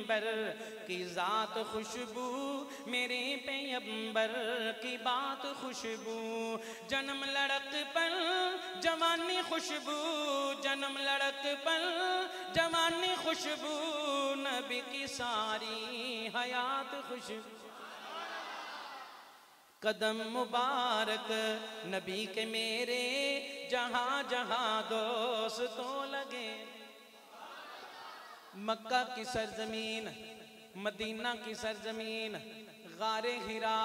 पैगंबर की ज़ात खुशबू, मेरे पैगंबर की बात खुशबू। जन्म लड़क पर जवानी खुशबू, जन्म लड़क पर जवानी खुशबू, नबी की सारी हयात खुशबू। कदम मुबारक नबी के मेरे जहाँ जहाँ दोस्तों लगे। मक्का की सरजमीन, मदीना की सरजमीन, गारे हिरा,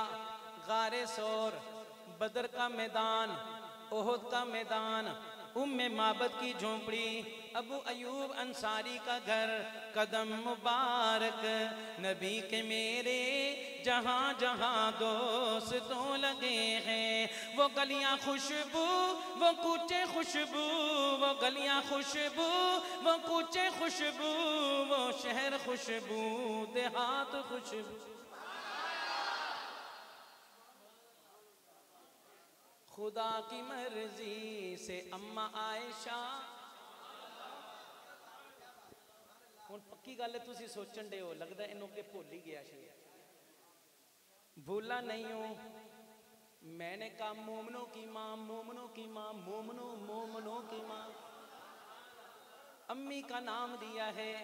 गारे सौर, बदर का मैदान, ओहद का मैदान, उम्मे माबद की झोंपड़ी, अबू अयूब अंसारी का घर। कदम मुबारक नबी के मेरे जहाँ जहाँ दोस्तों लगे हैं। वो गलियाँ खुशबू, वो कूचे खुशबू, वो गलियाँ खुशबू, वो कूचे खुशबू, वो शहर खुशबू, देहात खुशबू। खुदा की मर्जी से अम्मा आयशा। हुण पक्की गल है, तुसी सोचण दे हो लगदा इन्हों के भुल ही गया शायद। भूला नहीं हूं मैंने कहा मोमनों की माँ, मोमनों की माँ, मोमनों की माँ। अम्मी का नाम दिया है,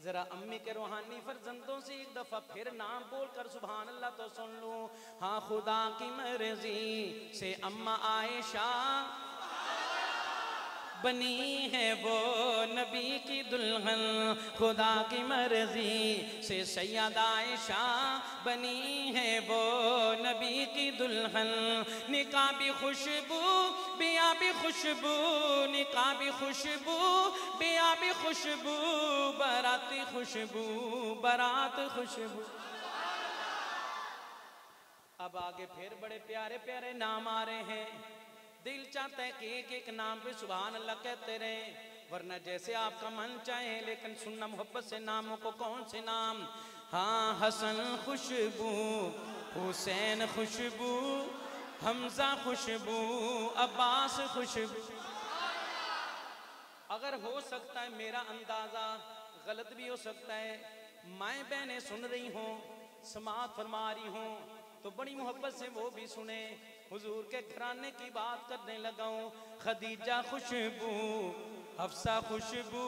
जरा अम्मी के रूहानी फर्जंदों से एक दफा फिर नाम बोलकर सुभान अल्लाह तो सुन लूं। हाँ, खुदा की मर्जी से अम्मा आयशा बनी है वो नबी की दुल्हन। खुदा की मर्जी से सैयदा आयशा बनी है वो नबी की दुल्हन। निकाह भी खुशबू, बिया भी खुशबू, निकाह भी खुशबू, बिया भी खुशबू, बाराती खुशबू, बारात खुशबू। अब आगे फिर बड़े प्यारे प्यारे नाम आ रहे हैं। दिल चाहता है कि एक एक नाम पे सुभान अल्लाह कहते रहे, वरना जैसे आपका मन चाहे। लेकिन सुनना मोहब्बत से नामों को। कौन से नाम? हाँ, हसन खुशबू, हुसैन खुशबू, हमजा खुशबू, अब्बास खुशबू। अगर हो सकता है मेरा अंदाजा गलत भी हो सकता है, माएँ बहनें सुन रही हों, समाअत फरमा रही हों, तो बड़ी मोहब्बत से वो भी सुने। हुजूर के घराने की बात करने लगाऊं। खदीजा खुशबू, हफ्सा खुशबू,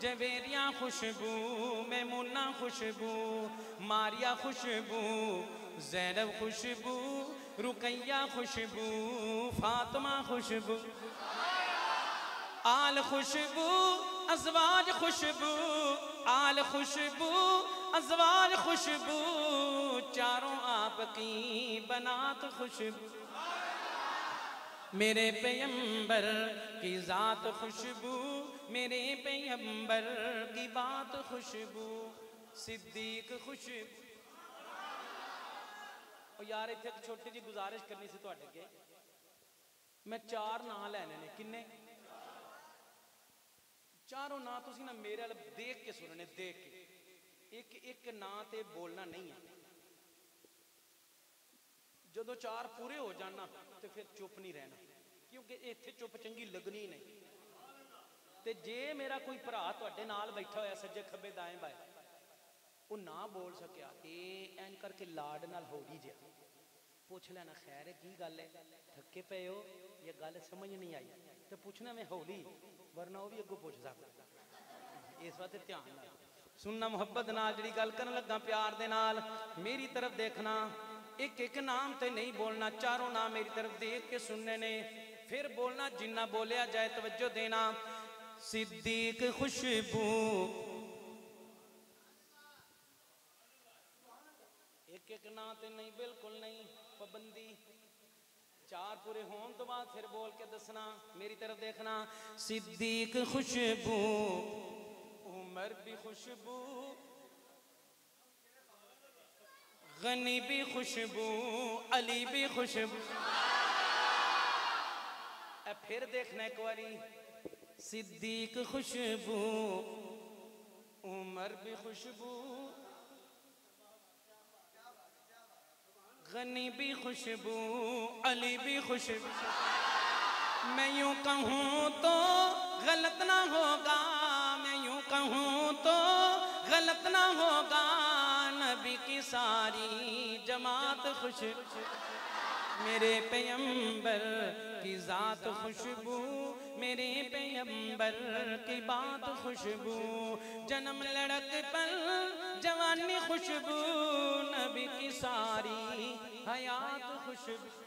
जवेरिया खुशबू, मैमुना खुशबू, मारिया खुशबू, ज़ैनब खुशबू, रुकैया खुशबू, फातिमा खुशबू, आल खुशबू, अज़वाज खुशबू, आल खुशबू, अज़वाज खुशबू, चारों आपकी बनात खुशबू। मेरे पैगंबर की ज़ात खुशबू, मेरे पैगंबर की बात खुशबू। सिद्दीक खुशबू। और यार इत्थे एक छोटी जी गुजारिश करनी सी तुहाडे अगे। मैं चार नाम लैने ने। किन्ने? चारों नाम तुसी ना मेरे वाल देख के सुनने, देख के। एक एक नाम ते बोलना नहीं है। जो चार पूरे हो जाना तो फिर चुप नहीं रहना, क्योंकि इत्थे चुप चंगी लगनी नहीं। ते जे मेरा कोई भरा तुहाडे नाल बैठा होया सज्जे खब्बे दाएं बाएं, वो ना बोल सकिया, एन करके लाड नाल होरी जा पूछ लेना, खैर है की गल है, थके पे हो या गल समझ नहीं आई, तो पूछना मैं हौली, वरना वो भी अगों पूछ सकता। इस बात ध्यान नाल सुनना, मुहब्बत नाल जिहड़ी गल करन लगा, प्यार दे नाल मेरी तरफ देखना। एक एक नाम ते नहीं बोलना, चारों नाम मेरी तरफ देख के सुनने ने, फिर बोलना, जिन्ना बोलिया जाए तवज्जो देना। सिद्दीक खुशबू, एक एक नाम ते नहीं, बिल्कुल नहीं, पाबंदी। चार पूरे होने तो बाद फिर बोल के दसना, मेरी तरफ देखना। सिद्दीक खुशबू, उमर भी खुशबू, गनी भी खुशबू, अली भी खुशबू। फिर देखना एक बारी। सिद्दीक खुशबू, उमर भी खुशबू, गनी भी खुशबू, अली भी खुशबू। मैं यूं कहूँ तो गलत ना होगा, मैं यूं कहूँ तो गलत गलत ना होगा, नबी की सारी जमात खुश, मेरे पैगंबर की जात खुशबू, मेरे पैगंबर की बात खुशबू, जन्म लड़कपन जवानी खुशबू, नबी की सारी हयात खुशबू।